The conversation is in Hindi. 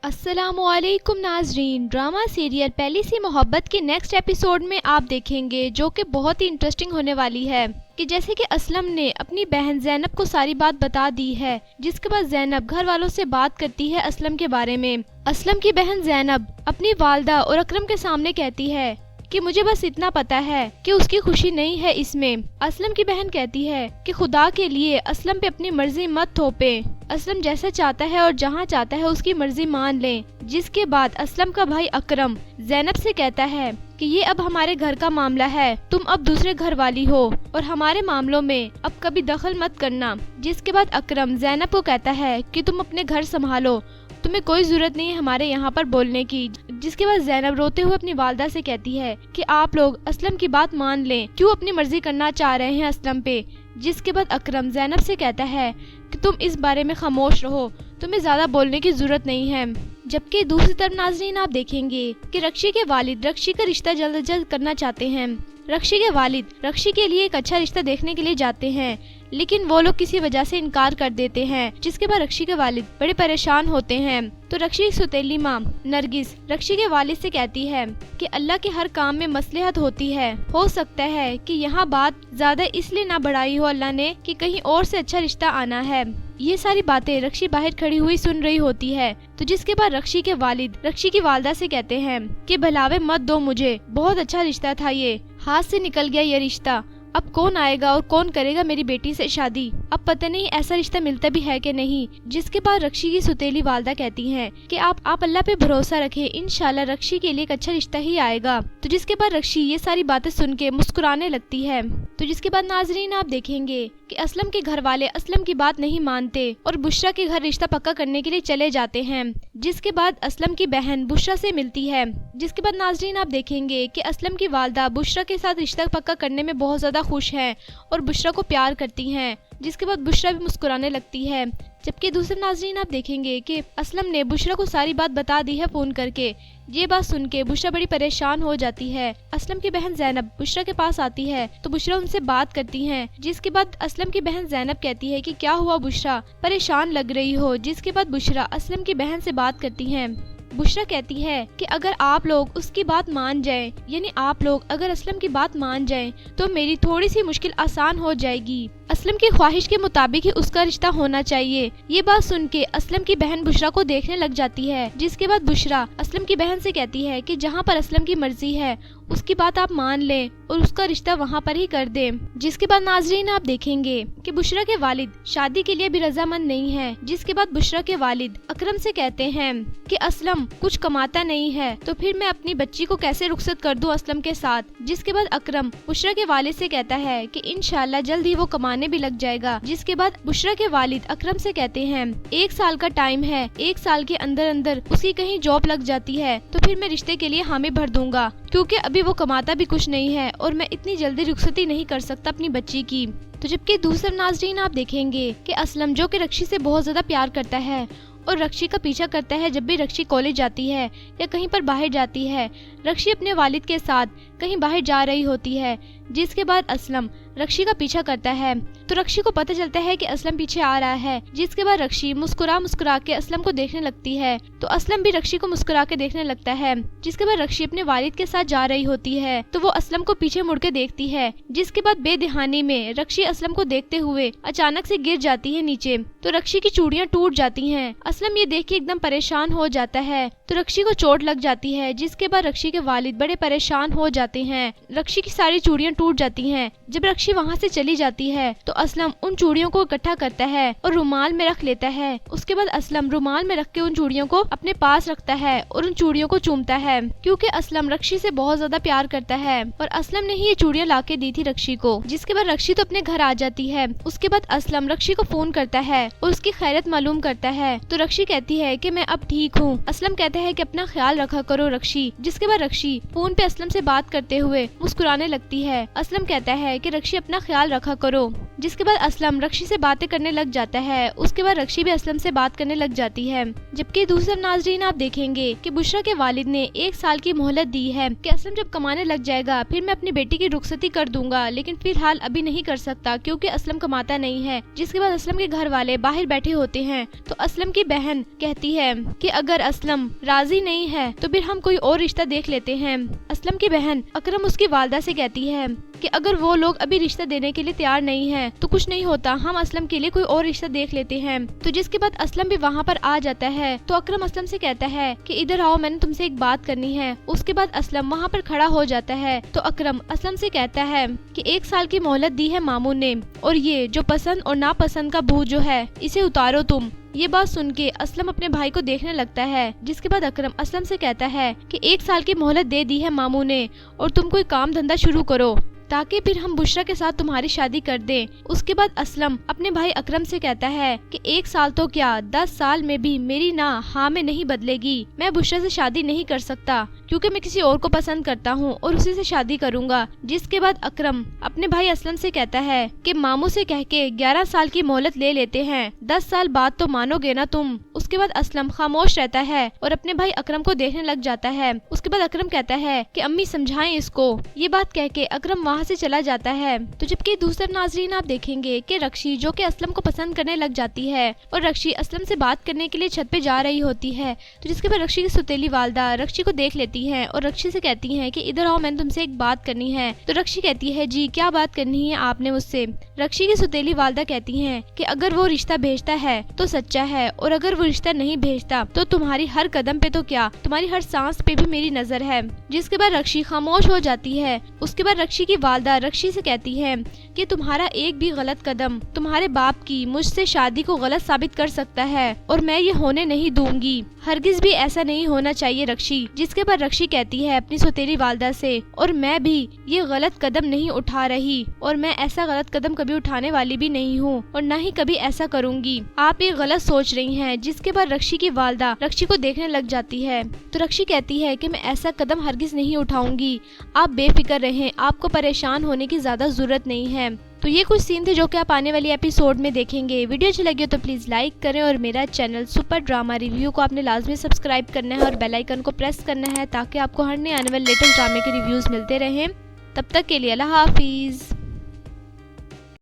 अस्सलामुअलैकुम नाजरीन, ड्रामा सीरियल पहली सी मोहब्बत के नेक्स्ट एपिसोड में आप देखेंगे जो कि बहुत ही इंटरेस्टिंग होने वाली है कि जैसे कि असलम ने अपनी बहन जैनब को सारी बात बता दी है, जिसके बाद जैनब घर वालों से बात करती है असलम के बारे में। असलम की बहन जैनब अपनी वालदा और अकरम के सामने कहती है कि मुझे बस इतना पता है कि उसकी खुशी नहीं है इसमें। असलम की बहन कहती है कि खुदा के लिए असलम पे अपनी मर्जी मत थोपे, असलम जैसा चाहता है और जहाँ चाहता है उसकी मर्जी मान ले। जिसके बाद असलम का भाई अकरम जैनब से कहता है कि ये अब हमारे घर का मामला है, तुम अब दूसरे घर वाली हो और हमारे मामलों में अब कभी दखल मत करना। जिसके बाद अकरम जैनब को कहता है कि तुम अपने घर संभालो, तुम्हें कोई जरूरत नहीं है हमारे यहाँ पर बोलने की। जिसके बाद जैनब रोते हुए अपनी वालदा से कहती है कि आप लोग असलम की बात मान लें, क्यों अपनी मर्जी करना चाह रहे हैं असलम पे। जिसके बाद अकरम जैनब से कहता है कि तुम इस बारे में खामोश रहो, तुम्हें ज्यादा बोलने की जरूरत नहीं है। जबकि दूसरी तरफ नाजरीन आप देखेंगे कि रक्षी के वालिद रक्षी का रिश्ता जल्द अज जल्द करना चाहते हैं। रक्षी के वालिद रक्षी के लिए एक अच्छा रिश्ता देखने के लिए जाते हैं, लेकिन वो लोग किसी वजह से इनकार कर देते हैं। जिसके बाद रक्षी के वालिद बड़े परेशान होते हैं। तो रक्षी की सौतेली माँ नरगिस रक्षी के वालिद से कहती है कि अल्लाह के हर काम में मसलहत होती है, हो सकता है कि यहाँ बात ज्यादा इसलिए ना बढ़ाई हो अल्लाह ने कि कहीं और से अच्छा रिश्ता आना है। ये सारी बातें रक्षी बाहर खड़ी हुई सुन रही होती है। तो जिसके बाद रक्षी के वालिद रक्षी की वालदा से कहते हैं कि भलावे मत दो मुझे, बहुत अच्छा रिश्ता था, ये हाथ से निकल गया ये रिश्ता, अब कौन आएगा और कौन करेगा मेरी बेटी से शादी, अब पता नहीं ऐसा रिश्ता मिलता भी है कि नहीं। जिसके बाद रक्षी की सुतेली वालदा कहती हैं कि आप अल्लाह पे भरोसा रखें, इंशाल्लाह रक्षी के लिए एक अच्छा रिश्ता ही आएगा। तो जिसके बाद रक्षी ये सारी बातें सुन के मुस्कुराने लगती है। तो जिसके बाद नाजरीन आप देखेंगे कि असलम के घर वाले असलम की बात नहीं मानते और बुशरा के घर रिश्ता पक्का करने के लिए चले जाते हैं। जिसके बाद असलम की बहन बुशरा से मिलती है। जिसके बाद नाजरीन आप देखेंगे कि असलम की वालदा बुशरा के साथ रिश्ता पक्का करने में बहुत ज्यादा खुश है और बुशरा को प्यार करती हैं। जिसके बाद बुशरा भी मुस्कुराने लगती है। जबकि दूसरे नाजरीन आप देखेंगे कि असलम ने बुशरा को सारी बात बता दी है फोन करके। ये बात सुन के बुशरा बड़ी परेशान हो जाती है। असलम की बहन जैनब बुशरा के पास आती है तो बुशरा उनसे बात करती हैं। जिसके बाद असलम की बहन जैनब कहती है कि क्या हुआ बुशरा, परेशान लग रही हो। जिसके बाद बुशरा असलम की बहन से बात करती हैं। बुशरा कहती है कि अगर आप लोग उसकी बात मान जाएं, यानी आप लोग अगर असलम की बात मान जाएं, तो मेरी थोड़ी सी मुश्किल आसान हो जाएगी। असलम की ख्वाहिश के मुताबिक ही उसका रिश्ता होना चाहिए। ये बात सुन के असलम की बहन बुशरा को देखने लग जाती है। जिसके बाद बुशरा असलम की बहन से कहती है कि जहाँ पर असलम की मर्जी है उसकी बात आप मान लें और उसका रिश्ता वहाँ पर ही कर दें। जिसके बाद नाजरीन आप देखेंगे कि बुशरा के वालिद शादी के लिए भी रजामंद नहीं है। जिसके बाद बुशरा के वालिद अकरम से कहते हैं कि असलम कुछ कमाता नहीं है तो फिर मैं अपनी बच्ची को कैसे रुखसत कर दूं असलम के साथ। जिसके बाद अकरम बुशरा के वालिद से कहता है कि इंशाल्लाह जल्द ही वो कमाने भी लग जाएगा। जिसके बाद बुशरा के वालिद अकरम से कहते हैं 1 साल का टाइम है, 1 साल के अंदर अंदर उसकी कहीं जॉब लग जाती है तो फिर मैं रिश्ते के लिए हामी भर दूंगा, क्योंकि अभी वो कमाता भी कुछ नहीं है और मैं इतनी जल्दी रुखसती नहीं कर सकता अपनी बच्ची की। तो जबकि दूसरे नाजरीन आप देखेंगे कि असलम जो कि रक्षी से बहुत ज्यादा प्यार करता है और रक्षी का पीछा करता है जब भी रक्षी कॉलेज जाती है या कहीं पर बाहर जाती है। रक्षी अपने वालिद के साथ कहीं बाहर जा रही होती है। जिसके बाद असलम रक्षी का पीछा करता है तो रक्षी को पता चलता है कि असलम पीछे आ रहा है। जिसके बाद रक्षी मुस्कुरा के असलम को देखने लगती है तो असलम भी रक्षी को मुस्कुरा के देखने लगता है। जिसके बाद रक्षी अपने वालिद के साथ जा रही होती है तो वो असलम को पीछे मुड़ के देखती है। जिसके बाद बेदिहानी में रक्षी असलम को देखते हुए अचानक से गिर जाती है नीचे तो रक्षी की चूड़ियां टूट जाती हैं। असलम ये देख के एकदम परेशान हो जाता है तो रक्षी को चोट लग जाती है। जिसके बाद रक्षी के वालिद बड़े परेशान हो जाते हैं। रक्षी की सारी चूड़ियां टूट जाती हैं। जब रक्षी वहाँ से चली जाती है तो असलम उन चूड़ियों को इकट्ठा करता है और रुमाल में रख लेता है। उसके बाद असलम रुमाल में रख के उन चूड़ियों को अपने पास रखता है और उन चूड़ियों को चूमता है, क्योंकि असलम रक्षी से बहुत ज्यादा प्यार करता है और असलम ने ही ये चूड़ियां लाके दी थी रक्षी को। जिसके बाद रक्षी तो अपने घर आ जाती है। उसके बाद असलम रक्षी को फोन करता है और उसकी खैरियत मालूम करता है तो रक्षी कहती है कि मैं अब ठीक हूँ। असलम कहता है कि अपना ख्याल रखा करो रक्षी। जिसके बाद रक्षी फोन पे असलम से बात करते हुए मुस्कुराने लगती है। असलम कहता है कि रक्षी अपना ख्याल रखा करो। जिसके बाद असलम रक्षी से बातें करने लग जाता है। उसके बाद रक्षी भी असलम से बात करने लग जाती है। जबकि दूसरा नाजरीन आप देखेंगे कि बुशरा के वालिद ने 1 साल की मोहलत दी है कि असलम जब कमाने लग जाएगा फिर मैं अपनी बेटी की रुखसती कर दूंगा, लेकिन फिलहाल अभी नहीं कर सकता क्योंकि असलम कमाता नहीं है। जिसके बाद असलम के घर वाले बाहर बैठे होते हैं तो असलम की बहन कहती है कि अगर असलम राजी नहीं है तो फिर हम कोई और रिश्ता देख लेते हैं। असलम की बहन अकरम उसकी वालदा से कहती है कि अगर वो लोग अभी रिश्ता देने के लिए तैयार नहीं है तो कुछ नहीं होता, हम असलम के लिए कोई और रिश्ता देख लेते हैं। तो जिसके बाद असलम भी वहाँ पर आ जाता है तो अकरम असलम से कहता है कि इधर आओ, मैंने तुमसे एक बात करनी है। उसके बाद असलम वहाँ पर खड़ा हो जाता है तो अकरम असलम से कहता है कि 1 साल की मोहलत दी है मामू ने और ये जो पसंद और नापसंद का भूत जो है इसे उतारो तुम। ये बात सुन के असलम अपने भाई को देखने लगता है। जिसके बाद अकरम असलम से कहता है कि 1 साल की मोहलत दे दी है मामू ने और तुम कोई काम धंधा शुरू करो ताकि फिर हम बुशरा के साथ तुम्हारी शादी कर दें। उसके बाद असलम अपने भाई अकरम से कहता है कि 1 साल तो क्या 10 साल में भी मेरी ना हाँ में नहीं बदलेगी। मैं बुशरा से शादी नहीं कर सकता क्योंकि मैं किसी और को पसंद करता हूँ और उसी से शादी करूँगा। जिसके बाद अकरम अपने भाई असलम से कहता है कि मामू से कह के 11 साल की मोहलत ले लेते हैं, 10 साल बाद तो मानोगे ना तुम। उसके बाद असलम खामोश रहता है और अपने भाई अकरम को देखने लग जाता है। उसके बाद अकरम कहता है कि अम्मी समझाएं इसको। ये बात कह के अकरम वहाँ से चला जाता है। तो जबकि दूसरा नाजरीन आप देखेंगे कि रक्षी जो कि असलम को पसंद करने लग जाती है और रक्षी असलम से बात करने के लिए छत पे जा रही होती है। तो जिसके बाद रक्षी की सुतेली वालदा रक्षी को देख लेती है और रक्षी से कहती है कि इधर आओ, मैंने तुमसे एक बात करनी है। तो रक्षी कहती है जी क्या बात करनी है आपने मुझसे। रक्षी की सुतेली वालदा कहती है कि अगर वो रिश्ता भेजता है तो सच्चा है और अगर वो रिश्ता नहीं भेजता तो तुम्हारी हर कदम पे तो क्या तुम्हारी हर सांस पे भी मेरी नजर है। जिसके बाद रक्षी खामोश हो जाती है। उसके बाद रक्षी की वालदा रक्षी से कहती है कि तुम्हारा एक भी गलत कदम तुम्हारे बाप की मुझसे शादी को गलत साबित कर सकता है और मैं ये होने नहीं दूंगी, हरगिज भी ऐसा नहीं होना चाहिए रक्षी। जिसके बाद रक्षी कहती है अपनी सौतेली वालदा से और मैं भी ये गलत कदम नहीं उठा रही और मैं ऐसा गलत कदम कभी उठाने वाली भी नहीं हूँ और न ही कभी ऐसा करूँगी, आप ये गलत सोच रही हैं। जिसके बाद रक्षी की वालदा रक्षी को देखने लग जाती है तो रक्षी कहती है कि मैं ऐसा कदम हरगिज नहीं उठाऊंगी, आप बेफिक्र रहें, आपको परेशान होने की ज्यादा जरूरत नहीं है। तो ये कुछ सीन थे जो कि आप आने वाली एपिसोड में देखेंगे। वीडियो अच्छी लगी हो तो प्लीज़ लाइक करें और मेरा चैनल सुपर ड्रामा रिव्यू को आपने लाजमी सब्सक्राइब करना है और बेल आइकन को प्रेस करना है ताकि आपको हर नए आने वाले लेटेस्ट ड्रामे के रिव्यूज़ मिलते रहें। तब तक के लिए अल्लाह हाफिज़।